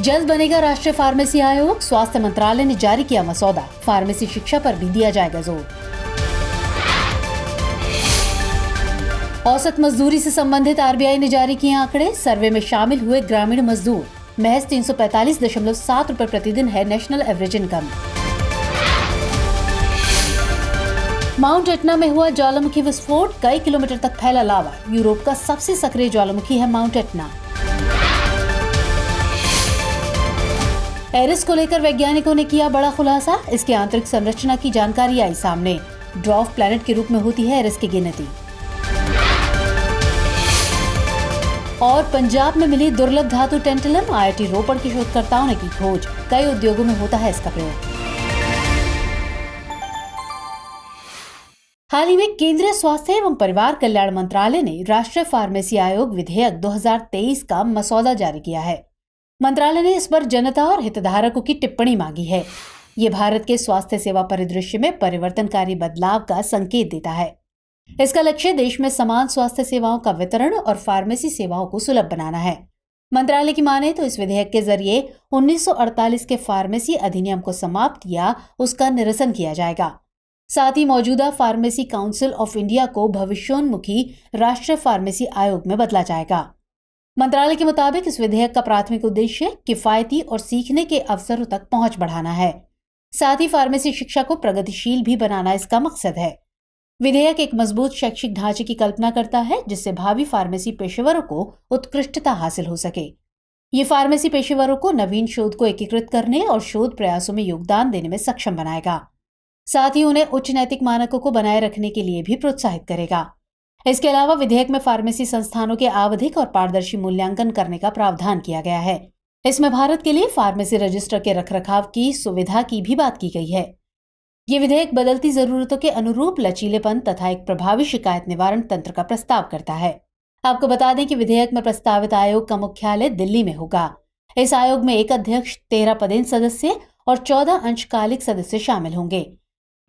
जल्द बनेगा राष्ट्रीय फार्मेसी आयोग। स्वास्थ्य मंत्रालय ने जारी किया मसौदा। फार्मेसी शिक्षा पर भी दिया जाएगा जोर। औसत मजदूरी से संबंधित आरबीआई ने जारी किए आंकड़े। सर्वे में शामिल हुए ग्रामीण मजदूर महज 345.7 रुपए प्रतिदिन है national average income. Mount Etna में हुआ ज्वालामुखी विस्फोट, कई किलोमीटर तक फैला लावा। यूरोप का सबसे सक्रिय ज्वालामुखी है माउंट एटना। एरिस को लेकर वैज्ञानिकों ने किया बड़ा खुलासा। इसकी आंतरिक संरचना की जानकारी आई सामने। ड्वार्फ प्लैनेट के रूप में होती है एरिस की गिनती। और पंजाब में मिली दुर्लभ धातु टेंटलम, आईआईटी रोपड़ के शोधकर्ताओं ने की खोज। कई उद्योगों में होता है इसका प्रयोग। हाल ही में केंद्रीय स्वास्थ्य एवं परिवार कल्याण मंत्रालय ने राष्ट्रीय फार्मेसी आयोग विधेयक 2023 का मसौदा जारी किया है। मंत्रालय ने इस पर जनता और हितधारकों की टिप्पणी मांगी है। ये भारत के स्वास्थ्य सेवा परिदृश्य में परिवर्तनकारी बदलाव का संकेत देता है। इसका लक्ष्य देश में समान स्वास्थ्य सेवाओं का वितरण और फार्मेसी सेवाओं को सुलभ बनाना है। मंत्रालय की माने तो इस विधेयक के जरिए 1948 के फार्मेसी अधिनियम को समाप्त या उसका निरसन किया जाएगा। साथ ही मौजूदा फार्मेसी काउंसिल ऑफ इंडिया को भविष्योन्मुखी राष्ट्रीय फार्मेसी आयोग में बदला जाएगा। मंत्रालय के मुताबिक इस विधेयक का प्राथमिक उद्देश्य किफायती और सीखने के अवसरों तक पहुंच बढ़ाना है। साथ ही फार्मेसी शिक्षा को प्रगतिशील भी बनाना इसका मकसद है। विधेयक एक मजबूत शैक्षिक ढांचे की कल्पना करता है जिससे भावी फार्मेसी पेशेवरों को उत्कृष्टता हासिल हो सके। ये फार्मेसी पेशेवरों को नवीन शोध को एकीकृत करने और शोध प्रयासों में योगदान देने में सक्षम बनाएगा। साथ ही उन्हें उच्च नैतिक मानकों को बनाए रखने के लिए भी प्रोत्साहित करेगा। इसके अलावा विधेयक में फार्मेसी संस्थानों के आवधिक और पारदर्शी मूल्यांकन करने का प्रावधान किया गया है। इसमें भारत के लिए फार्मेसी रजिस्टर के रखरखाव की सुविधा की भी बात की गई है। ये विधेयक बदलती जरूरतों के अनुरूप लचीलेपन तथा एक प्रभावी शिकायत निवारण तंत्र का प्रस्ताव करता है। आपको बता दें कि विधेयक में प्रस्तावित आयोग का मुख्यालय दिल्ली में होगा। इस आयोग में एक अध्यक्ष, 13 पदेन सदस्य और 14 अंशकालिक सदस्य शामिल होंगे।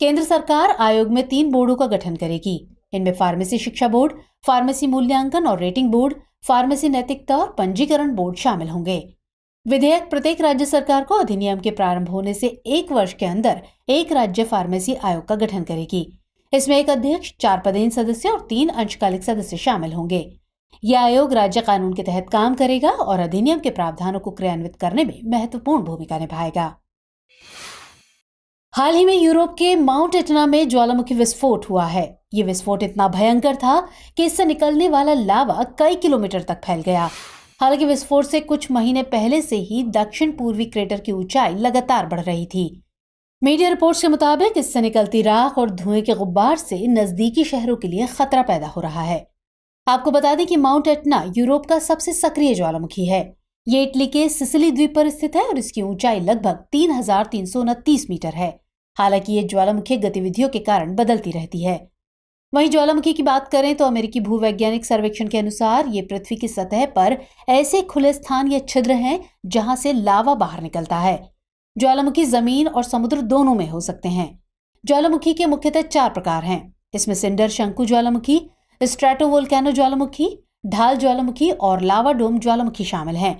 केंद्र सरकार आयोग में 3 बोर्डों का गठन करेगी। इनमें फार्मेसी शिक्षा बोर्ड, फार्मेसी मूल्यांकन और रेटिंग बोर्ड, फार्मेसी नैतिकता और पंजीकरण बोर्ड शामिल होंगे। विधेयक प्रत्येक राज्य सरकार को अधिनियम के प्रारंभ होने से 1 वर्ष के अंदर एक राज्य फार्मेसी आयोग का गठन करेगी। इसमें एक अध्यक्ष, 4 पदेन सदस्य और 3 अंशकालिक सदस्य शामिल होंगे। यह आयोग राज्य कानून के तहत काम करेगा और अधिनियम के प्रावधानों को क्रियान्वित करने में महत्वपूर्ण भूमिका निभाएगा। हाल ही में यूरोप के माउंट एटना में ज्वालामुखी विस्फोट हुआ है। ये विस्फोट इतना भयंकर था कि इससे निकलने वाला लावा कई किलोमीटर तक फैल गया। हालांकि विस्फोट से कुछ महीने पहले से ही दक्षिण पूर्वी क्रेटर की ऊंचाई लगातार बढ़ रही थी। मीडिया रिपोर्ट्स के मुताबिक इससे निकलती राख और धुएं के गुब्बार से नजदीकी शहरों के लिए खतरा पैदा हो रहा है। आपको बता दें कि माउंट एटना यूरोप का सबसे सक्रिय ज्वालामुखी है। ये इटली के सिसिली द्वीप पर स्थित है और इसकी ऊंचाई लगभग 3,329 मीटर है। हालांकि ये ज्वालामुखी गतिविधियों के कारण बदलती रहती है। वहीं ज्वालामुखी की बात करें तो अमेरिकी भूवैज्ञानिक सर्वेक्षण के अनुसार ये पृथ्वी की सतह पर ऐसे खुले स्थान या छिद्र हैं जहां से लावा बाहर निकलता है। ज्वालामुखी जमीन और समुद्र दोनों में हो सकते हैं। ज्वालामुखी के मुख्यतः 4 प्रकार हैं। इसमें सिंडर शंकु ज्वालामुखी, स्ट्रेटोवोल्केनो ज्वालामुखी, ढाल ज्वालामुखी और लावा डोम ज्वालामुखी शामिल हैं।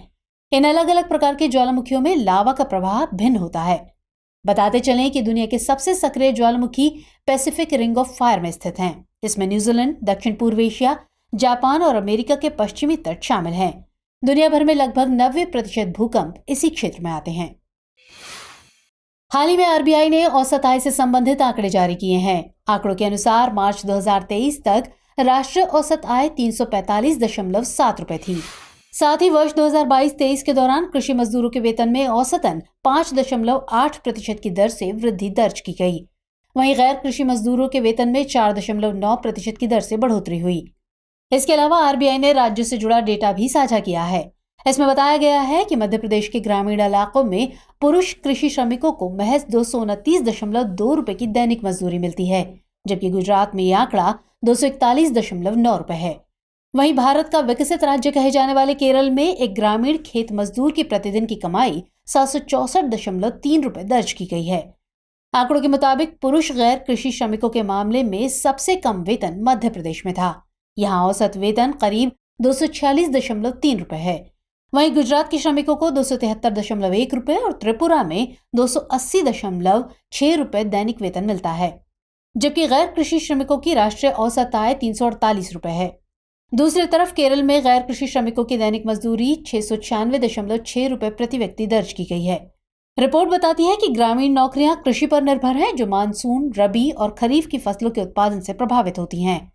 इन अलग अलग प्रकार के ज्वालामुखियों में लावा का प्रवाह भिन्न होता है। बताते चलें कि दुनिया के सबसे सक्रिय ज्वालामुखी पैसिफिक रिंग ऑफ फायर में स्थित हैं। इसमें न्यूजीलैंड, दक्षिण पूर्व एशिया, जापान और अमेरिका के पश्चिमी तट शामिल हैं। दुनिया भर में लगभग 90% भूकंप इसी क्षेत्र में आते हैं। हाल ही में आरबीआई ने औसत आय से संबंधित आंकड़े जारी किए हैं। आंकड़ों के अनुसार मार्च 2023 तक राष्ट्रीय औसत आय 345.7 रुपए थी। साथ ही वर्ष 2022-23 के दौरान कृषि मजदूरों के वेतन में औसतन 5.8% की दर से वृद्धि दर्ज की गई। वहीं गैर कृषि मजदूरों के वेतन में 4.9% की दर से बढ़ोतरी हुई। इसके अलावा आरबीआई ने राज्यों से जुड़ा डेटा भी साझा किया है। इसमें बताया गया है कि मध्य प्रदेश के ग्रामीण इलाकों में पुरुष कृषि श्रमिकों को महज 229.2 रुपए की दैनिक मजदूरी मिलती है, जबकि गुजरात में यह आंकड़ा 241.9 रुपए है। वहीं भारत का विकसित राज्य कहे जाने वाले केरल में एक ग्रामीण खेत मजदूर की प्रतिदिन की कमाई 764.3 रुपए दर्ज की गई है। आंकड़ों के मुताबिक पुरुष गैर कृषि श्रमिकों के मामले में सबसे कम वेतन मध्य प्रदेश में था। यहाँ औसत वेतन करीब 246.3 रुपए है। वहीं गुजरात के श्रमिकों को 273.1 रुपए और त्रिपुरा में 280.6 रुपए दैनिक वेतन मिलता है, जबकि गैर कृषि श्रमिकों की राष्ट्रीय औसत आय 348 रुपए है। दूसरी तरफ केरल में गैर कृषि श्रमिकों की दैनिक मजदूरी 696.6 रुपए प्रति व्यक्ति दर्ज की गई है। रिपोर्ट बताती है कि ग्रामीण नौकरियां कृषि पर निर्भर है, जो मानसून, रबी और खरीफ की फसलों के उत्पादन से प्रभावित होती हैं।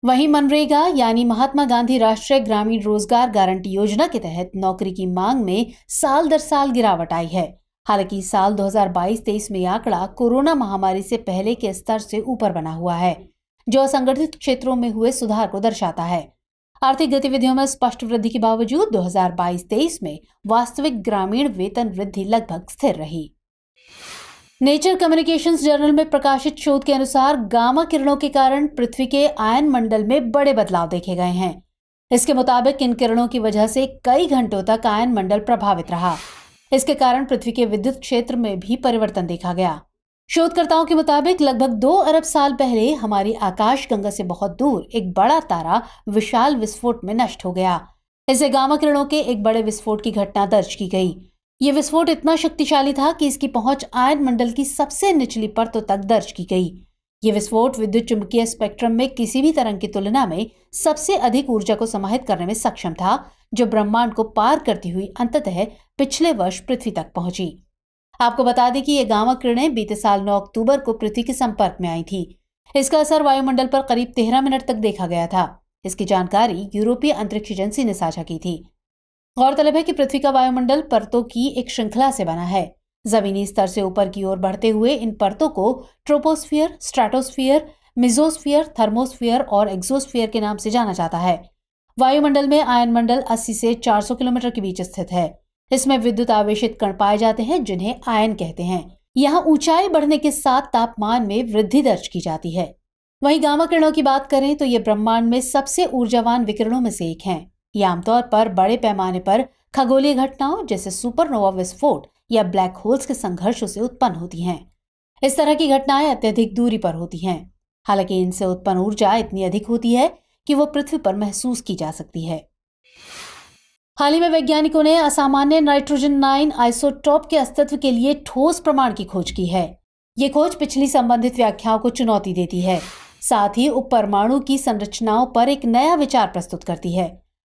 वहीं मनरेगा यानी महात्मा गांधी राष्ट्रीय ग्रामीण रोजगार गारंटी योजना के तहत नौकरी की मांग में साल दर साल गिरावट आई है। हालांकि साल 2022-23 में आंकड़ा कोरोना महामारी से पहले के स्तर से ऊपर बना हुआ है, जो असंगठित क्षेत्रों में हुए सुधार को दर्शाता है। आर्थिक गतिविधियों में स्पष्ट वृद्धि के बावजूद 2022-23 में वास्तविक ग्रामीण वेतन वृद्धि लगभग स्थिर रही। नेचर कम्युनिकेशंस जर्नल में प्रकाशित शोध के अनुसार गामा किरणों के कारण पृथ्वी के आयन मंडल में बड़े बदलाव देखे गए हैं। इसके मुताबिक इन किरणों की वजह से कई घंटों तक आयन मंडल प्रभावित रहा। इसके कारण पृथ्वी के विद्युत क्षेत्र में भी परिवर्तन देखा गया। शोधकर्ताओं के मुताबिक लगभग 2 अरब साल पहले हमारी आकाशगंगा से बहुत दूर एक बड़ा तारा विशाल विस्फोट में नष्ट हो गया। इससे गामा किरणों के एक बड़े विस्फोट की घटना दर्ज की गई। ये विस्फोट इतना शक्तिशाली था कि इसकी पहुंच आयन मंडल की सबसे निचली परतों तक दर्ज की गई। ये विस्फोट विद्युत चुंबकीय स्पेक्ट्रम में किसी भी तरंग की तुलना में सबसे अधिक ऊर्जा को समाहित करने में सक्षम था, जो ब्रह्मांड को पार करती हुई अंततः पिछले वर्ष पृथ्वी तक पहुंची। आपको बता दें कि ये गामा किरणें बीते साल 9 अक्टूबर को पृथ्वी के संपर्क में आई थी। इसका असर वायुमंडल पर करीब 13 मिनट तक देखा गया था। इसकी जानकारी यूरोपीय अंतरिक्ष एजेंसी ने साझा की थी। गौरतलब है कि पृथ्वी का वायुमंडल परतों की एक श्रृंखला से बना है। जमीनी स्तर से ऊपर की ओर बढ़ते हुए इन परतों को ट्रोपोस्फियर, स्ट्रेटोस्फियर, मिजोस्फियर, थर्मोस्फियर और एक्सोस्फियर के नाम से जाना जाता है। वायुमंडल में आयन मंडल 80 से 400 किलोमीटर के बीच स्थित है। इसमें विद्युत आवेशित कण पाए जाते हैं, जिन्हें आयन कहते हैं। यहाँ ऊंचाई बढ़ने के साथ तापमान में वृद्धि दर्ज की जाती है। वहीं गामा किरणों की बात करें तो ये ब्रह्मांड में सबसे ऊर्जावान विकिरणों में से एक हैं। ये आमतौर पर बड़े पैमाने पर खगोलीय घटनाओं जैसे सुपरनोवा विस्फोट या ब्लैक होल्स के संघर्षों से उत्पन्न होती हैं। इस तरह की घटनाएं अत्यधिक दूरी पर होती हैं। हालांकि इनसे उत्पन्न ऊर्जा इतनी अधिक होती है कि वो पृथ्वी पर महसूस की जा सकती है। हाल ही में वैज्ञानिकों ने असामान्य नाइट्रोजन 9 आइसोटोप के अस्तित्व के लिए ठोस प्रमाण की खोज की है। ये खोज पिछली संबंधित व्याख्याओं को चुनौती देती है, साथ ही उपपरमाणु की संरचनाओं पर एक नया विचार प्रस्तुत करती है।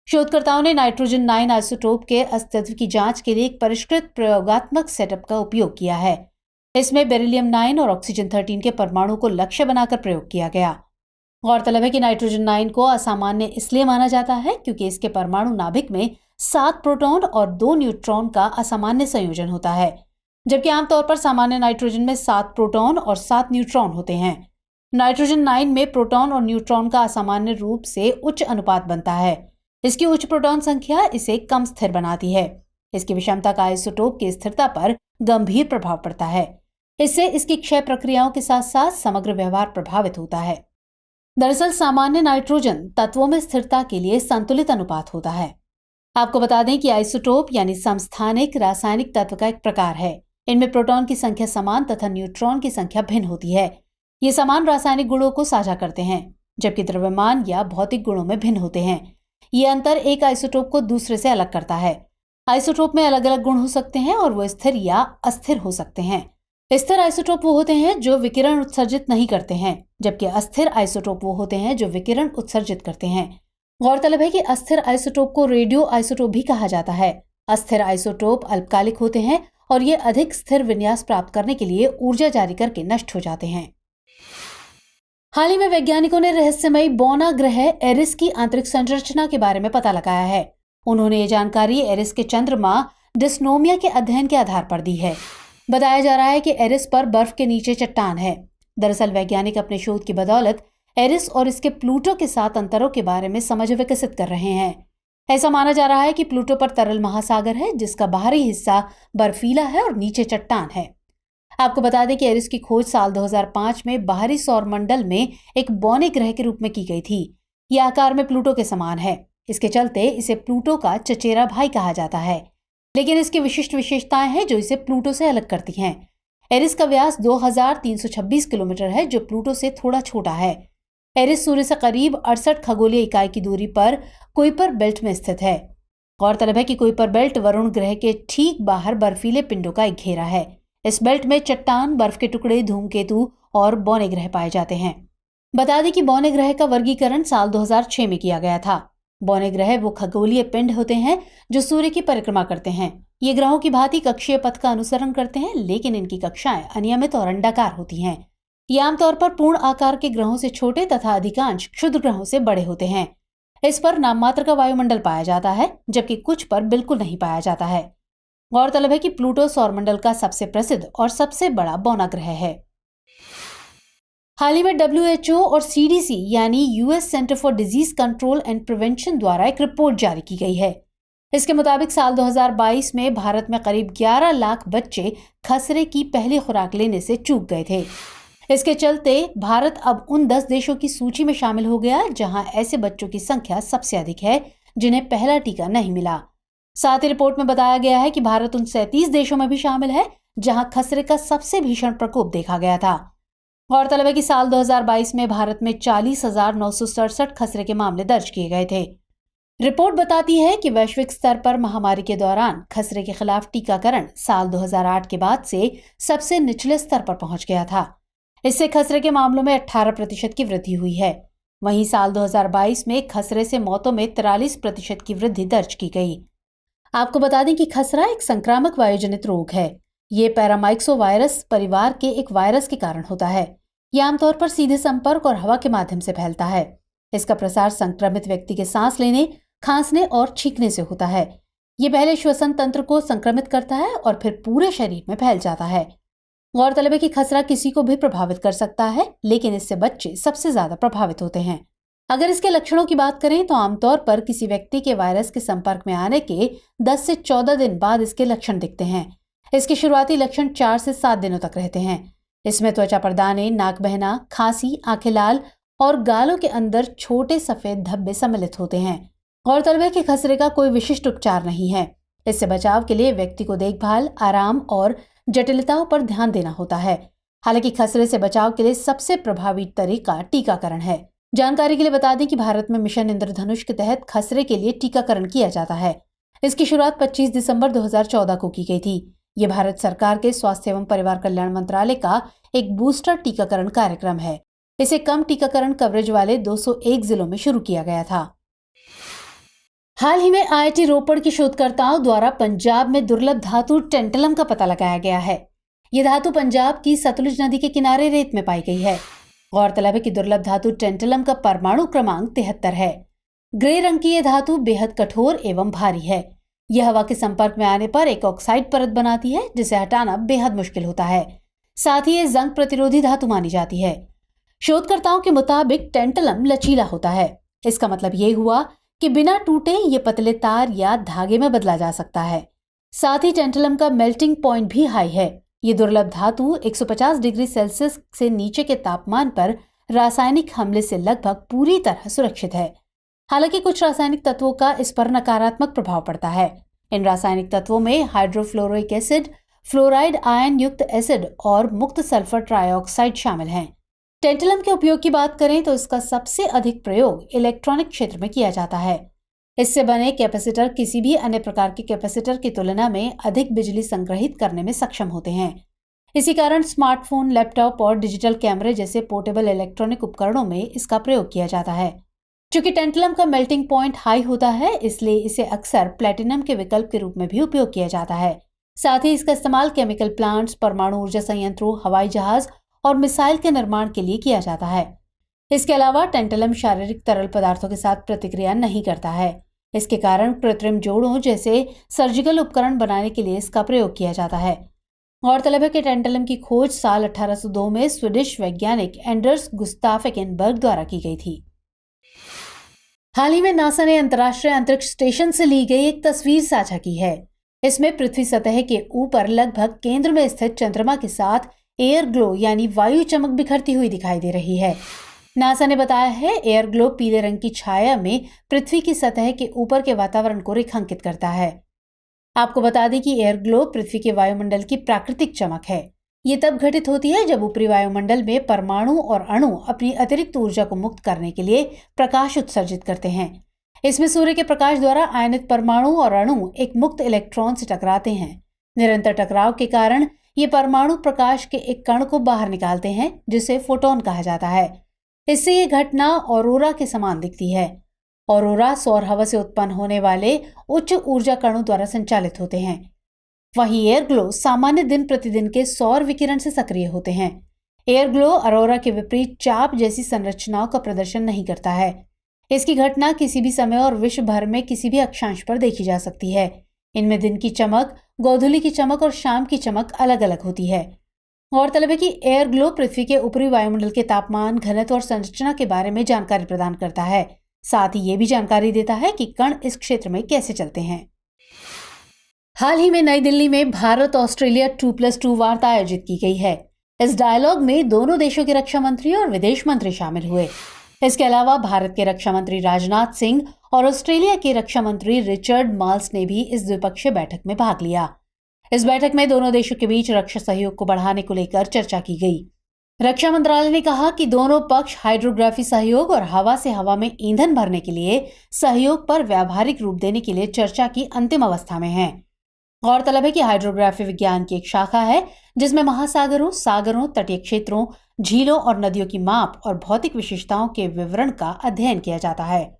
शोधकर्ताओं ने नाइट्रोजन 9 आइसोटोप के अस्तित्व की जांच के लिए एक परिष्कृत प्रयोगात्मक सेटअप का उपयोग किया है। इसमें बेरिलियम 9 और ऑक्सीजन 13 के परमाणु को लक्ष्य बनाकर प्रयोग किया गया। गौरतलब है कि नाइट्रोजन 9 को असामान्य इसलिए माना जाता है क्योंकि इसके परमाणु नाभिक में 7 प्रोटॉन और 2 न्यूट्रॉन का असामान्य संयोजन होता है, जबकि आमतौर पर सामान्य नाइट्रोजन में 7 प्रोटॉन और 7 न्यूट्रॉन होते हैं। नाइट्रोजन 9 में प्रोटॉन और न्यूट्रॉन का असामान्य रूप से उच्च अनुपात बनता है। इसकी उच्च प्रोटॉन संख्या इसे कम स्थिर बनाती है। इसकी विषमता का आइसोटोप की स्थिरता पर गंभीर प्रभाव पड़ता है। इससे इसकी क्षय प्रक्रियाओं के साथ साथ समग्र व्यवहार प्रभावित होता है। दरअसल सामान्य नाइट्रोजन तत्वों में स्थिरता के लिए संतुलित अनुपात होता है। आपको बता दें कि आइसोटोप यानी समस्थानिक रासायनिक तत्व का एक प्रकार है। इनमें प्रोटॉन की संख्या समान तथा न्यूट्रॉन की संख्या भिन्न होती है। ये समान रासायनिक गुणों को साझा करते हैं, जबकि द्रव्यमान या भौतिक गुणों में भिन्न होते हैं। ये अंतर एक आइसोटोप को दूसरे से अलग करता है। आइसोटोप में अलग अलग गुण हो सकते हैं और वो स्थिर या अस्थिर हो सकते हैं। स्थिर आइसोटोप वो होते हैं जो विकिरण उत्सर्जित नहीं करते हैं, जबकि अस्थिर आइसोटोप वो होते हैं जो विकिरण उत्सर्जित करते हैं। गौरतलब है कि अस्थिर आइसोटोप को रेडियो आइसोटोप भी कहा जाता है। अस्थिर आइसोटोप अल्पकालिक होते हैं और ये अधिक स्थिर विन्यास प्राप्त करने के लिए ऊर्जा जारी करके नष्ट हो जाते हैं। हाल ही में वैज्ञानिकों ने रहस्यमयी बौना ग्रह एरिस की आंतरिक संरचना के बारे में पता लगाया है। उन्होंने ये जानकारी एरिस के चंद्रमा डिस्नोमिया के अध्ययन के आधार पर दी है। बताया जा रहा है कि एरिस पर बर्फ के नीचे चट्टान है। दरअसल वैज्ञानिक अपने शोध की बदौलत एरिस और इसके प्लूटो के साथ अंतरों के बारे में समझ विकसित कर रहे हैं। ऐसा माना जा रहा है कि प्लूटो पर तरल महासागर है, जिसका बाहरी हिस्सा बर्फीला है और नीचे चट्टान है। आपको बता दें कि एरिस की खोज साल 2005 में बाहरी सौर मंडल में एक बौने ग्रह के रूप में की गई थी। यह आकार में प्लूटो के समान है। इसके चलते इसे प्लूटो का चचेरा भाई कहा जाता है, लेकिन इसकी विशिष्ट विशेषताएं हैं जो इसे प्लूटो से अलग करती हैं। एरिस का व्यास 2326 किलोमीटर है, जो प्लूटो से थोड़ा छोटा है। एरिस सूर्य से करीब 68 खगोलीय इकाई की दूरी पर कुइपर बेल्ट में स्थित है। गौरतलब है कि कुइपर बेल्ट वरुण ग्रह के ठीक बाहर बर्फीले पिंडों का एक घेरा है। इस बेल्ट में चट्टान, बर्फ के टुकड़े, धूमकेतु और बौने ग्रह पाए जाते हैं। बता दें कि बौने ग्रह का वर्गीकरण साल 2006 में किया गया था। बौने ग्रह वो खगोलीय पिंड होते हैं जो सूर्य की परिक्रमा करते हैं। ये ग्रहों की भांति कक्षीय पथ का अनुसरण करते हैं, लेकिन इनकी कक्षाएं अनियमित और अंडाकार होती हैं। ये आमतौर पर पूर्ण आकार के ग्रहों से छोटे तथा अधिकांश क्षुद्र ग्रहों से बड़े होते हैं। इस पर नाममात्र का वायुमंडल पाया जाता है, जबकि कुछ पर बिल्कुल नहीं पाया जाता है। गौरतलब है कि प्लूटो सौरमंडल का सबसे प्रसिद्ध और सबसे बड़ा बौना ग्रह है। हाल ही में WHO और CDC यानी US centre for disease control and prevention द्वारा एक रिपोर्ट जारी की गई है। इसके मुताबिक साल 2022 में भारत में करीब 11 लाख बच्चे खसरे की पहली खुराक लेने से चूक गए थे। इसके चलते भारत अब उन 10 देशों की सूची में शामिल हो गया जहां ऐसे बच्चों की संख्या सबसे अधिक है जिन्हें पहला टीका नहीं मिला। साथ ही रिपोर्ट में बताया गया है कि भारत उन 37 देशों में भी शामिल है जहां खसरे का सबसे भीषण प्रकोप देखा गया था। गौरतलब है कि साल 2022 में भारत में 40,967 खसरे के मामले दर्ज किए गए थे। रिपोर्ट बताती है कि वैश्विक स्तर पर महामारी के दौरान खसरे के खिलाफ टीकाकरण साल 2008 के बाद से सबसे निचले स्तर पर पहुंच गया था। इससे खसरे के मामलों में 18% की वृद्धि हुई है। वहीं साल 2022 में खसरे से मौतों में 43% की वृद्धि दर्ज की गई। आपको बता दें कि खसरा एक संक्रामक वायुजनित रोग है। ये पैरामाइक्सोवायरस परिवार के एक वायरस के कारण होता है। यह आमतौर पर सीधे संपर्क और हवा के माध्यम से फैलता है। इसका प्रसार संक्रमित व्यक्ति के सांस लेने, खांसने और छींकने से होता है। ये पहले श्वसन तंत्र को संक्रमित करता है और फिर पूरे शरीर में फैल जाता है। गौरतलब है कि खसरा किसी को भी प्रभावित कर सकता है, लेकिन इससे बच्चे सबसे ज्यादा प्रभावित होते हैं। अगर इसके लक्षणों की बात करें तो आमतौर पर किसी व्यक्ति के वायरस के संपर्क में आने के 10 से 14 दिन बाद इसके लक्षण दिखते हैं। इसके शुरुआती लक्षण 4 से 7 दिनों तक रहते हैं। इसमें त्वचा पर दाने, नाक बहना, खांसी, आंखें लाल और गालों के अंदर छोटे सफेद धब्बे सम्मिलित होते हैं। गौरतलब है कि खसरे का कोई विशिष्ट उपचार नहीं है। इससे बचाव के लिए व्यक्ति को देखभाल, आराम और जटिलताओं पर ध्यान देना होता है। हालांकि खसरे से बचाव के लिए सबसे प्रभावी तरीका टीकाकरण है। जानकारी के लिए बता दें कि भारत में मिशन इंद्रधनुष के तहत खसरे के लिए टीकाकरण किया जाता है। इसकी शुरुआत 25 दिसंबर 2014 को की गई थी। ये भारत सरकार के स्वास्थ्य एवं परिवार कल्याण मंत्रालय का एक बूस्टर टीकाकरण कार्यक्रम है। इसे कम टीकाकरण कवरेज वाले 201 जिलों में शुरू किया गया था। हाल ही में IIT रोपड़ के शोधकर्ताओं द्वारा पंजाब में दुर्लभ धातु टेंटलम का पता लगाया गया है। यह धातु पंजाब की सतलुज नदी के किनारे रेत में पाई गई है। गौरतलब है कि दुर्लभ धातु टेंटलम का परमाणु क्रमांक 73 है। ग्रे रंग की यह धातु बेहद कठोर एवं भारी है। यह हवा के संपर्क में आने पर एक ऑक्साइड परत बनाती है, जिसे हटाना बेहद मुश्किल होता है। साथ ही ये जंग प्रतिरोधी धातु मानी जाती है। शोधकर्ताओं के मुताबिक टेंटलम लचीला होता है। इसका मतलब ये हुआ कि बिना टूटे ये पतले तार या धागे में बदला जा सकता है। साथ ही टेंटलम का मेल्टिंग पॉइंट भी हाई है। ये दुर्लभ धातु 150 डिग्री सेल्सियस से नीचे के तापमान पर रासायनिक हमले से लगभग पूरी तरह सुरक्षित है। हालांकि कुछ रासायनिक तत्वों का इस पर नकारात्मक प्रभाव पड़ता है। इन रासायनिक तत्वों में हाइड्रोफ्लोरोइक एसिड, फ्लोराइड आयन युक्त एसिड और मुक्त सल्फर ट्राइऑक्साइड शामिल हैं। टेंटलम के उपयोग की बात करें तो इसका सबसे अधिक प्रयोग इलेक्ट्रॉनिक क्षेत्र में किया जाता है। इससे बने कैपेसिटर किसी भी अन्य प्रकार के कैपेसिटर की तुलना में अधिक बिजली संग्रहित करने में सक्षम होते हैं। इसी कारण स्मार्टफोन, लैपटॉप और डिजिटल कैमरे जैसे पोर्टेबल इलेक्ट्रॉनिक उपकरणों में इसका प्रयोग किया जाता है। चूंकि टेंटलम का मेल्टिंग पॉइंट हाई होता है, इसलिए इसे अक्सर प्लेटिनम के विकल्प के रूप में भी उपयोग किया जाता है। साथ ही इसका इस्तेमाल केमिकल प्लांट्स, परमाणु ऊर्जा संयंत्रों, हवाई जहाज और मिसाइल के निर्माण के लिए किया जाता है। इसके अलावा टेंटलम शारीरिक तरल पदार्थों के साथ प्रतिक्रिया नहीं करता है। इसके कारण कृत्रिम जोड़ों जैसे सर्जिकल उपकरण बनाने के लिए इसका प्रयोग किया जाता है। गौरतलब है कि टेंटलम की खोज साल 1802 में स्वीडिश वैज्ञानिक एंडर्स गुस्ताफ एकेनबर्ग द्वारा की गई थी। हाल ही में नासा ने अंतर्राष्ट्रीय अंतरिक्ष स्टेशन से ली गई एक तस्वीर साझा की है। इसमें पृथ्वी सतह के ऊपर लगभग केंद्र में स्थित चंद्रमा के साथ एयर ग्लो यानी वायु चमक बिखरती हुई दिखाई दे रही है। नासा ने बताया है एयर ग्लो पीले रंग की छाया में पृथ्वी की सतह के ऊपर के वातावरण को रेखांकित करता है। आपको बता दें कि एयर ग्लो पृथ्वी के वायुमंडल की प्राकृतिक चमक है। ये तब घटित होती है जब ऊपरी वायुमंडल में परमाणु और अणु अपनी अतिरिक्त ऊर्जा को मुक्त करने के लिए प्रकाश उत्सर्जित करते हैं। इसमें सूर्य के प्रकाश द्वारा आयनित परमाणु और अणु एक मुक्त इलेक्ट्रॉन से टकराते हैं। निरंतर टकराव के कारण ये परमाणु प्रकाश के एक कण को बाहर निकालते हैं, जिसे फोटोन कहा जाता है। इससे ये घटना ऑरोरा के समान दिखती है। ऑरोरा सौर हवा से उत्पन्न होने वाले उच्च ऊर्जा कणों द्वारा संचालित होते हैं। वहीं एयर ग्लो सामान्य दिन प्रतिदिन के सौर विकिरण से सक्रिय होते हैं। एयर ग्लो ऑरोरा के विपरीत चाप जैसी संरचनाओं का प्रदर्शन नहीं करता है। इसकी घटना किसी भी समय और विश्व भर में किसी भी अक्षांश पर देखी जा सकती है। इनमें दिन की चमक, गोधूली की चमक और शाम की चमक अलग अलग होती है। गौरतलब है कि एयर ग्लो पृथ्वी के ऊपरी वायुमंडल के तापमान, घनत्व और संरचना के बारे में जानकारी प्रदान करता है। साथ ही ये भी जानकारी देता है कि कण इस क्षेत्र में कैसे चलते हैं। हाल ही में नई दिल्ली में भारत ऑस्ट्रेलिया 2+2 वार्ता आयोजित की गई है। इस डायलॉग में दोनों देशों के रक्षा मंत्री और विदेश मंत्री शामिल हुए। इसके अलावा भारत के रक्षा मंत्री राजनाथ सिंह और ऑस्ट्रेलिया के रक्षा मंत्री रिचर्ड मार्ल्स ने भी इस द्विपक्षीय बैठक में भाग लिया। इस बैठक में दोनों देशों के बीच रक्षा सहयोग को बढ़ाने को लेकर चर्चा की गई। रक्षा मंत्रालय ने कहा कि दोनों पक्ष हाइड्रोग्राफी सहयोग और हवा से हवा में ईंधन भरने के लिए सहयोग पर व्यावहारिक रूप देने के लिए चर्चा की अंतिम अवस्था में हैं। गौरतलब है कि हाइड्रोग्राफी विज्ञान की एक शाखा है जिसमें महासागरों, सागरों, तटीय क्षेत्रों, झीलों और नदियों की माप और भौतिक विशेषताओं के विवरण का अध्ययन किया जाता है।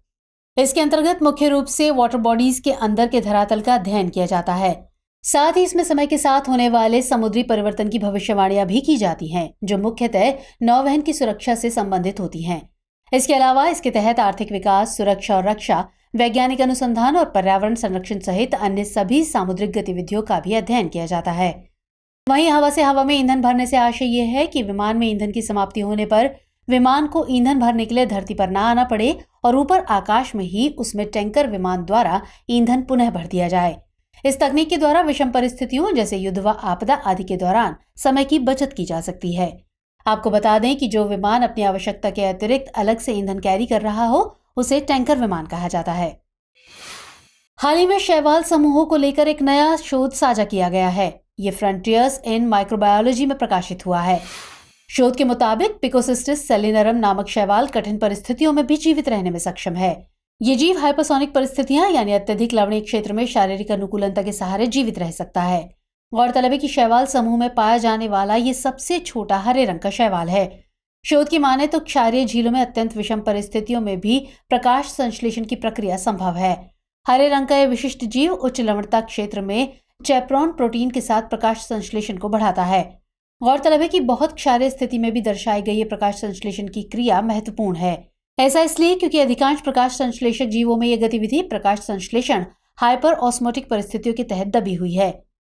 इसके अंतर्गत मुख्य रूप से वाटर बॉडीज के अंदर के धरातल का अध्ययन किया जाता है। साथ ही इसमें समय के साथ होने वाले समुद्री परिवर्तन की भविष्यवाणियां भी की जाती हैं, जो मुख्यतः नौवहन की सुरक्षा से संबंधित होती हैं। इसके अलावा इसके तहत आर्थिक विकास, सुरक्षा और रक्षा, वैज्ञानिक अनुसंधान और पर्यावरण संरक्षण सहित अन्य सभी सामुद्रिक गतिविधियों का भी अध्ययन किया जाता है। वहीं हवा से हवा में ईंधन भरने से आशय यह है कि विमान में ईंधन की समाप्ति होने पर विमान को ईंधन भरने के लिए धरती पर न आना पड़े और ऊपर आकाश में ही उसमें टैंकर विमान द्वारा ईंधन पुनः भर दिया जाए। इस तकनीक के द्वारा विषम परिस्थितियों जैसे युद्ध व आपदा आदि के दौरान समय की बचत की जा सकती है। आपको बता दें कि जो विमान अपनी आवश्यकता के अतिरिक्त अलग से ईंधन कैरी कर रहा हो उसे टैंकर विमान कहा जाता है। हाल ही में शैवाल समूहों को लेकर एक नया शोध साझा किया गया है। ये फ्रंटियर्स इन माइक्रोबायोलॉजी में प्रकाशित हुआ है। शोध के मुताबिक पिकोसिस्टिस सेलिनरम नामक शैवाल कठिन परिस्थितियों में भी जीवित रहने में सक्षम है। ये जीव हाइपरसोनिक परिस्थितियां यानी अत्यधिक लवणीय क्षेत्र में शारीरिक अनुकूलनता के सहारे जीवित रह सकता है। गौरतलब है कि शैवाल समूह में पाया जाने वाला ये सबसे छोटा हरे रंग का शैवाल है। शोध की माने तो क्षारीय झीलों में अत्यंत विषम परिस्थितियों में भी प्रकाश संश्लेषण की प्रक्रिया संभव है। हरे रंग का यह विशिष्ट जीव उच्च लवणता क्षेत्र में चैपरॉन प्रोटीन के साथ प्रकाश संश्लेषण को बढ़ाता है। गौरतलब है कि बहुत क्षारीय स्थिति में भी दर्शाई गई ये प्रकाश संश्लेषण की क्रिया महत्वपूर्ण है। ऐसा इसलिए क्योंकि अधिकांश प्रकाश संश्लेषक जीवों में यह गतिविधि प्रकाश संश्लेषण हाइपर ऑस्मोटिक परिस्थितियों के तहत दबी हुई है।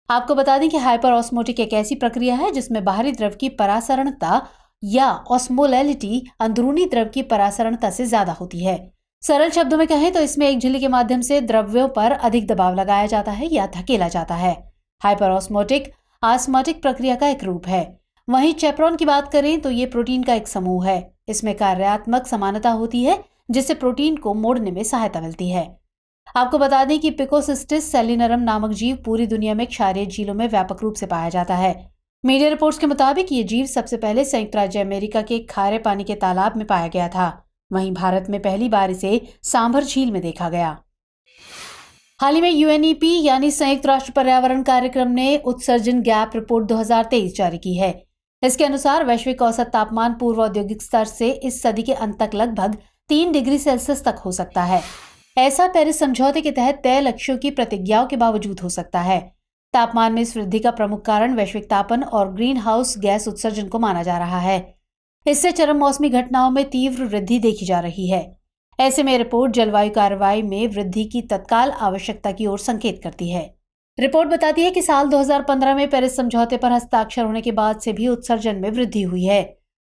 आपको बता दें कि हाइपर ऑस्मोटिक एक ऐसी प्रक्रिया है जिसमें बाहरी द्रव की परासरणता या ऑस्मोलैलिटी अंदरूनी द्रव की परासरणता से ज्यादा होती है। सरल शब्दों में कहें तो इसमें एक झिल्ली के माध्यम से द्रव्यों पर अधिक दबाव लगाया जाता है या धकेला जाता है। हाइपर ऑस्मोटिक ऑस्मोटिक प्रक्रिया का एक रूप है। वहीं चैपरॉन की बात करें तो ये प्रोटीन का एक समूह है। इसमें कार्यात्मक समानता होती है जिससे प्रोटीन को मोड़ने में सहायता मिलती है। आपको बता दें कि पिकोसिस्टिस सेलिनरम नामक जीव पूरी दुनिया में क्षारीय झीलों में व्यापक रूप से पाया जाता है। मीडिया रिपोर्ट्स के मुताबिक ये जीव सबसे पहले संयुक्त राज्य अमेरिका के खारे पानी के तालाब में पाया गया था। वहीं भारत में पहली बार इसे सांभर झील में देखा गया। हाल ही में यूएनईपी यानी संयुक्त राष्ट्र पर्यावरण कार्यक्रम ने उत्सर्जन गैप रिपोर्ट 2023 जारी की है। इसके अनुसार वैश्विक औसत तापमान पूर्व औद्योगिक स्तर से इस सदी के अंत तक लगभग 3 डिग्री सेल्सियस तक हो सकता है। ऐसा पेरिस समझौते के तहत तय लक्ष्यों की प्रतिज्ञाओं के बावजूद हो सकता है। तापमान में इस वृद्धि का प्रमुख कारण वैश्विक तापन और ग्रीन हाउस गैस उत्सर्जन को माना जा रहा है। इससे चरम मौसमी घटनाओं में तीव्र वृद्धि देखी जा रही है। ऐसे में रिपोर्ट जलवायु कार्रवाई में वृद्धि की तत्काल आवश्यकता की ओर संकेत करती है। रिपोर्ट बताती है कि साल 2015 में पेरिस समझौते पर हस्ताक्षर होने के बाद से भी उत्सर्जन में वृद्धि हुई है।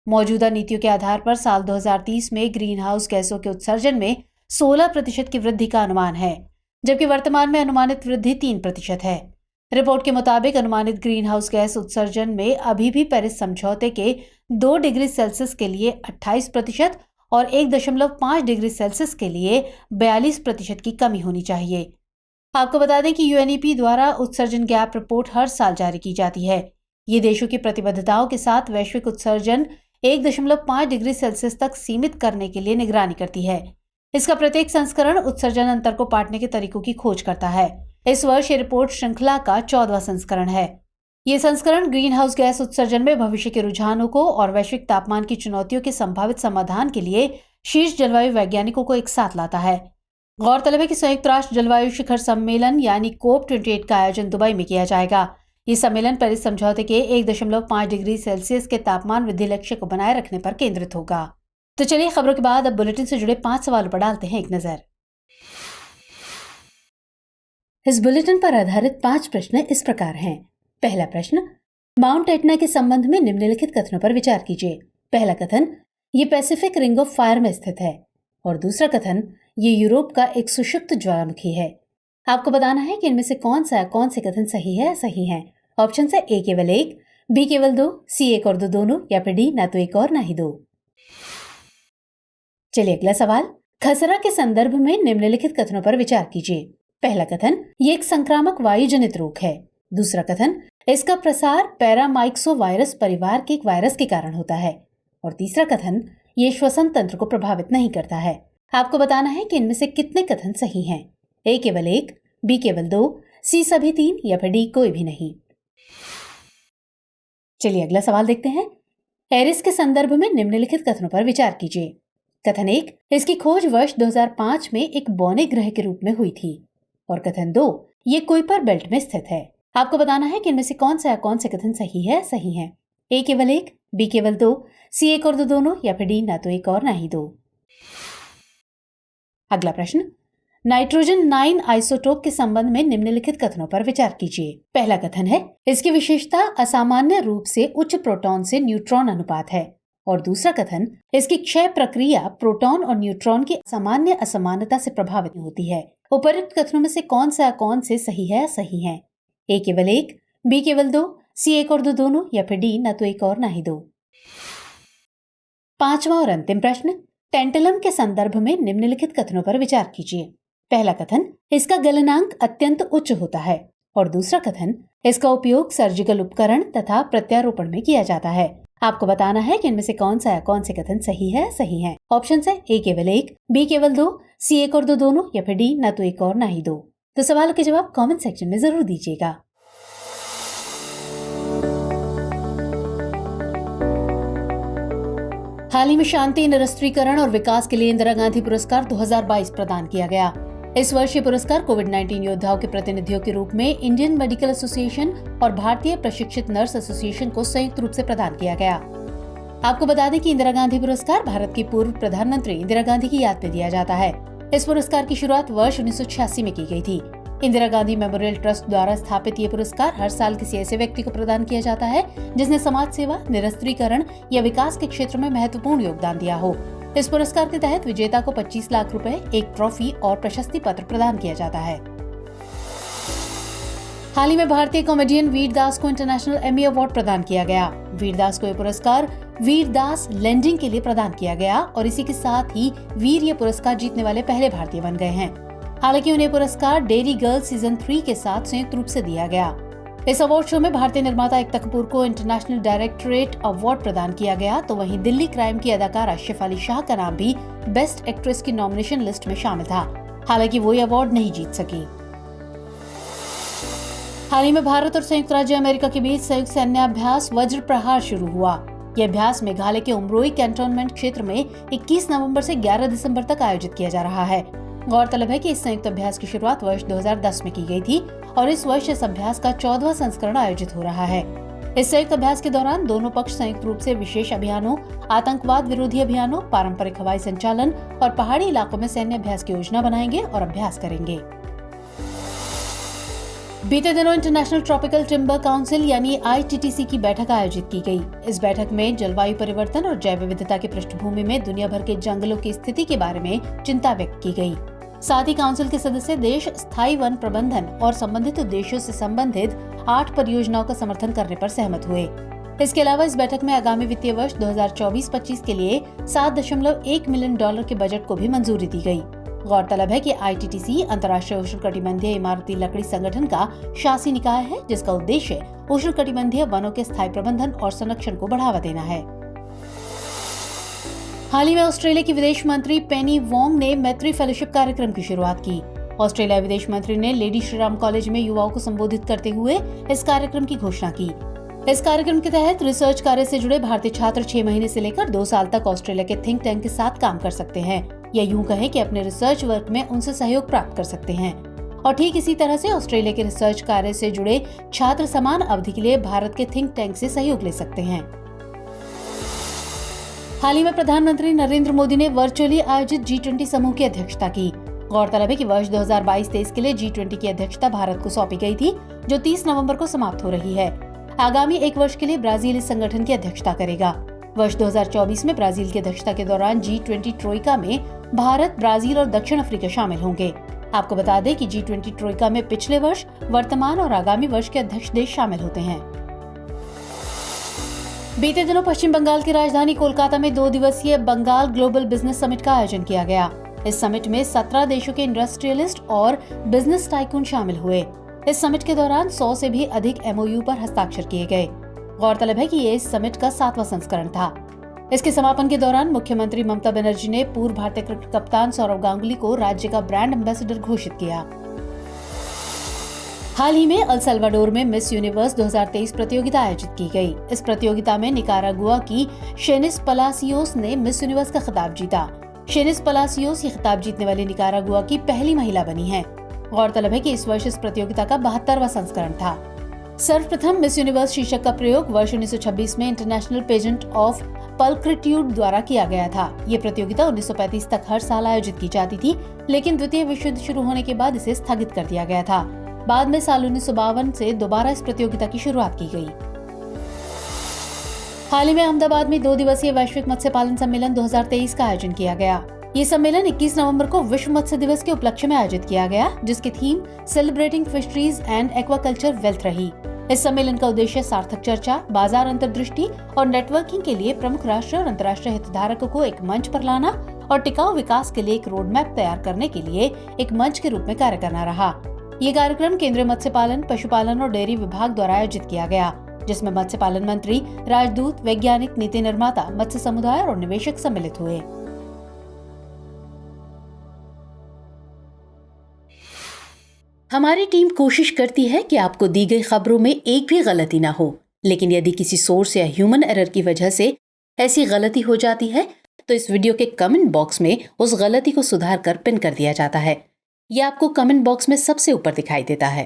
मौजूदा नीतियों के आधार पर साल 2030 में ग्रीन हाउस गैसों के उत्सर्जन में 16% की वृद्धि का अनुमान है, जबकि वर्तमान में अनुमानित वृद्धि 3% है। रिपोर्ट के मुताबिक अनुमानित ग्रीन हाउस गैस उत्सर्जन में अभी भी पेरिस समझौते के 2 डिग्री सेल्सियस के लिए 28% और 1.5 डिग्री सेल्सियस के लिए 42% की कमी होनी चाहिए। आपको बता दें कि यूएनईपी द्वारा उत्सर्जन गैप रिपोर्ट हर साल जारी की जाती है। ये देशों की प्रतिबद्धताओं के साथ वैश्विक उत्सर्जन 1.5 डिग्री सेल्सियस तक सीमित करने के लिए निगरानी करती है। इसका प्रत्येक संस्करण उत्सर्जन अंतर को पाटने के तरीकों की खोज करता है। इस वर्ष ये रिपोर्ट श्रृंखला का 14वां संस्करण है। ये संस्करण ग्रीन हाउस गैस उत्सर्जन में भविष्य के रुझानों को और वैश्विक तापमान की चुनौतियों के संभावित समाधान के लिए शीर्ष जलवायु वैज्ञानिकों को एक साथ लाता है। गौरतलब है कि संयुक्त राष्ट्र जलवायु शिखर सम्मेलन यानी COP28 का आयोजन दुबई में किया जाएगा। ये सम्मेलन पेरिस समझौते के 1.5 डिग्री सेल्सियस के तापमान वृद्धि लक्ष्य को बनाए रखने पर केंद्रित होगा। तो चलिए खबरों के बाद अब बुलेटिन से जुड़े 5 सवालों पर डालते हैं एक नजर। इस बुलेटिन पर आधारित 5 प्रश्न इस प्रकार हैं। पहला प्रश्न, माउंट एटना के संबंध में निम्नलिखित कथनों पर विचार कीजिए। पहला कथन, ये पैसिफिक रिंग ऑफ फायर में स्थित है। और दूसरा कथन, ये यूरोप का एक सुषुप्त ज्वालामुखी है। आपको बताना है कि इनमें से कौन से कथन सही है या सही है। ऑप्शन है ए केवल 1, बी केवल 2, सी 1 और 2 दोनों, या फिर डी ना तो 1 और ना ही 2। चलिए अगला सवाल, खसरा के संदर्भ में निम्नलिखित कथनों पर विचार कीजिए। पहला कथन, ये एक संक्रामक वायु जनित रोग है। दूसरा कथन, इसका प्रसार पैरामाइक्सोवायरस परिवार के एक वायरस के कारण होता है। और तीसरा कथन, ये श्वसन तंत्र को प्रभावित नहीं करता है। आपको बताना है कि इनमें से कितने कथन सही हैं। ए केवल 1, बी केवल 2, सी सभी 3, या फिर डी कोई भी नहीं। चलिए अगला सवाल देखते हैं। एरिस के संदर्भ में निम्नलिखित कथनों पर विचार कीजिए। कथन 1, इसकी खोज वर्ष 2005 में एक बौने ग्रह के रूप में हुई थी। और कथन 2, ये कुइपर बेल्ट में स्थित है। आपको बताना है कि इनमें से कौन से कथन सही है। ए केवल 1, बी केवल 2, सी 1 और 2 दोनों, या फिर डी ना तो 1 और ना ही 2। अगला प्रश्न, नाइट्रोजन 9 आइसोटोप के संबंध में निम्नलिखित कथनों पर विचार कीजिए। पहला कथन है, इसकी विशेषता असामान्य रूप से उच्च प्रोटॉन से न्यूट्रॉन अनुपात है। और दूसरा कथन, इसकी क्षय प्रक्रिया प्रोटॉन और न्यूट्रॉन की सामान्य असमानता से प्रभावित होती है। उपरोक्त कथनों में से कौन से सही है। ए केवल 1, बी केवल 2, सी 1 और 2 दोनों, या फिर डी ना तो 1 और ना ही 2। पांचवा और अंतिम प्रश्न, टेंटलम के संदर्भ में निम्नलिखित कथनों पर विचार कीजिए। पहला कथन, इसका गलनांक अत्यंत उच्च होता है। और दूसरा कथन, इसका उपयोग सर्जिकल उपकरण तथा प्रत्यारोपण में किया जाता है। आपको बताना है कि इनमें से कौन से कथन सही है। ऑप्शन है ए केवल 1, बी केवल 2, सी 1 और 2 दोनों, या फिर डी ना तो 1 और ना ही 2। तो सवालों के जवाब कमेंट सेक्शन में जरूर दीजिएगा। हाल ही में शांति, निरस्त्रीकरण और विकास के लिए इंदिरा गांधी पुरस्कार 2022 प्रदान किया गया। इस वर्ष ये पुरस्कार कोविड-19 योद्धाओं के प्रतिनिधियों के रूप में इंडियन मेडिकल एसोसिएशन और भारतीय प्रशिक्षित नर्स एसोसिएशन को संयुक्त रूप से प्रदान किया गया। आपको बता दें कि इंदिरा गांधी पुरस्कार भारत की पूर्व प्रधानमंत्री इंदिरा गांधी की याद में दिया जाता है। इस पुरस्कार की शुरुआत वर्ष 1986 में की गई थी। इंदिरा गांधी मेमोरियल ट्रस्ट द्वारा स्थापित ये पुरस्कार हर साल किसी ऐसे व्यक्ति को प्रदान किया जाता है जिसने समाज सेवा, निरस्त्रीकरण या विकास के क्षेत्र में महत्वपूर्ण योगदान दिया हो। इस पुरस्कार के तहत विजेता को 25 लाख रुपए, एक ट्रॉफी और प्रशस्ति पत्र प्रदान किया जाता है। हाल ही में भारतीय कॉमेडियन वीर दास को इंटरनेशनल एमी अवार्ड प्रदान किया गया। वीर दास को यह पुरस्कार वीर दास लैंडिंग के लिए प्रदान किया गया और इसी के साथ ही वीर ये पुरस्कार जीतने वाले पहले भारतीय बन गए हैं। हालांकि उन्हें पुरस्कार डेयरी गर्ल्स सीजन 3 के साथ संयुक्त रूप से दिया गया। इस अवार्ड शो में भारतीय निर्माता एकता कपूर को इंटरनेशनल डायरेक्टरेट अवार्ड प्रदान किया गया, तो वहीं दिल्ली क्राइम की अदाकारा शेफाली शाह का नाम भी बेस्ट एक्ट्रेस की नॉमिनेशन लिस्ट में शामिल था। हालांकि वो ये अवार्ड नहीं जीत सकी। हाल ही में भारत और संयुक्त राज्य अमेरिका के बीच संयुक्त सैन्याभ्यास वज्र प्रहार शुरू हुआ। यह अभ्यास मेघालय के उमरोई कैंटोनमेंट क्षेत्र में 21 नवंबर से 11 दिसंबर तक आयोजित किया जा रहा है। गौरतलब है कि इस संयुक्त अभ्यास की शुरुआत वर्ष 2010 में की गई थी और इस वर्ष इस अभ्यास का 14वां संस्करण आयोजित हो रहा है। इस संयुक्त अभ्यास के दौरान दोनों पक्ष संयुक्त रूप से विशेष अभियानों, आतंकवाद विरोधी अभियानों, पारंपरिक हवाई संचालन और पहाड़ी इलाकों में सैन्य अभ्यास की योजना बनाएंगे और अभ्यास करेंगे। बीते दिनों इंटरनेशनल ट्रॉपिकल टिम्बर काउंसिल यानी ITTC की बैठक आयोजित की गई। इस बैठक में जलवायु परिवर्तन और जैव विविधता की पृष्ठभूमि में दुनिया भर के जंगलों की स्थिति के बारे में चिंता व्यक्त की गई। साथ ही काउंसिल के सदस्य देश स्थायी वन प्रबंधन और संबंधित उद्देश्यों से संबंधित 8 परियोजनाओं का समर्थन करने पर सहमत हुए। इसके अलावा इस बैठक में आगामी वित्तीय वर्ष 2024-25 के लिए $7.1 मिलियन के बजट को भी मंजूरी दी गई। गौरतलब है कि ITTC अंतर्राष्ट्रीय उष्णकटिबंधीय इमारती लकड़ी संगठन का शासी निकाय है, जिसका उद्देश्य उष्णकटिबंधीय वनों के स्थायी प्रबंधन और संरक्षण को बढ़ावा देना है। हाल ही में ऑस्ट्रेलिया की विदेश मंत्री पेनी वोंग ने मैत्री फेलोशिप कार्यक्रम की शुरुआत की। ऑस्ट्रेलिया विदेश मंत्री ने लेडी श्रीराम कॉलेज में युवाओं को संबोधित करते हुए इस कार्यक्रम की घोषणा की। इस कार्यक्रम के तहत रिसर्च कार्य से जुड़े भारतीय छात्र 6 महीने से लेकर 2 साल तक ऑस्ट्रेलिया के थिंक टैंक के साथ काम कर सकते हैं, या यूं कहें कि अपने रिसर्च वर्क में उनसे सहयोग प्राप्त कर सकते हैं। और ठीक इसी तरह से ऑस्ट्रेलिया के रिसर्च कार्य से जुड़े छात्र समान अवधि के लिए भारत के थिंक टैंक से सहयोग ले सकते हैं। हाल ही में प्रधानमंत्री नरेंद्र मोदी ने वर्चुअली आयोजित G20 समूह की अध्यक्षता की। गौरतलब है कि वर्ष 2022-23 के लिए G20 की अध्यक्षता भारत को सौंपी गई थी, जो 30 नवंबर को समाप्त हो रही है। आगामी 1 वर्ष के लिए ब्राजील इस संगठन की अध्यक्षता करेगा। वर्ष 2024 में ब्राजील की अध्यक्षता के दौरान G20 ट्रोइका में भारत, ब्राजील और दक्षिण अफ्रीका शामिल होंगे। आपको बता दें कि G20 ट्रोइका में पिछले वर्ष, वर्तमान और आगामी वर्ष के अध्यक्ष देश शामिल होते हैं। बीते दिनों पश्चिम बंगाल की राजधानी कोलकाता में 2 दिवसीय बंगाल ग्लोबल बिजनेस समिट का आयोजन किया गया। इस समिट में 17 देशों के इंडस्ट्रियलिस्ट और बिजनेस टाइकून शामिल हुए। इस समिट के दौरान 100 से भी अधिक MOU पर हस्ताक्षर किए गए। गौरतलब है कि ये इस समिट का 7वां संस्करण था। इसके समापन के दौरान मुख्यमंत्री ममता बनर्जी ने पूर्व भारतीय क्रिकेट कप्तान सौरव गांगुली को राज्य का ब्रांड एम्बेसडर घोषित किया। हाल ही में अल सल्वाडोर में मिस यूनिवर्स 2023 प्रतियोगिता आयोजित की गई। इस प्रतियोगिता में निकारागुआ की शेनिस पलासियोस ने मिस यूनिवर्स का खिताब जीता। शेनिस पलासियोस ये खिताब जीतने वाली निकारागुआ की पहली महिला बनी है। गौरतलब है कि इस वर्ष इस प्रतियोगिता का 72वां संस्करण था। सर्वप्रथम मिस यूनिवर्स शीर्षक का प्रयोग वर्ष 1926 में इंटरनेशनल पेजेंट ऑफ पल्क्रिट्यूड द्वारा किया गया था। ये प्रतियोगिता 1935 तक हर साल आयोजित की जाती थी, लेकिन द्वितीय विश्व युद्ध शुरू होने के बाद इसे स्थगित कर दिया गया था। बाद में साल 1952 से दोबारा इस प्रतियोगिता की शुरुआत की गई। हाल ही में अहमदाबाद में 2 दिवसीय वैश्विक मत्स्य पालन सम्मेलन 2023 का आयोजन किया गया। ये सम्मेलन 21 नवंबर को विश्व मत्स्य दिवस के उपलक्ष्य में आयोजित किया गया, जिसकी theme celebrating fisheries and aquaculture wealth रही। इस सम्मेलन का उद्देश्य सार्थक चर्चा, बाजार अंतर्दृष्टि और नेटवर्किंग के लिए प्रमुख राष्ट्रीय और अंतर्राष्ट्रीय हितधारकों को एक मंच पर लाना और टिकाऊ विकास के लिए एक रोड मैप तैयार करने के लिए एक मंच के रूप में कार्य करना रहा। ये कार्यक्रम केंद्रीय मत्स्य पालन, पशुपालन और डेयरी विभाग द्वारा आयोजित किया गया, जिसमें मत्स्य पालन मंत्री, राजदूत, वैज्ञानिक, नीति निर्माता, मत्स्य समुदाय और निवेशक सम्मिलित हुए। हमारी टीम कोशिश करती है कि आपको दी गई खबरों में एक भी गलती ना हो, लेकिन यदि किसी सोर्स या ह्यूमन एरर की वजह से ऐसी गलती हो जाती है तो इस वीडियो के कमेंट बॉक्स में उस गलती को सुधार कर पिन कर दिया जाता है। यह आपको कमेंट बॉक्स में सबसे ऊपर दिखाई देता है।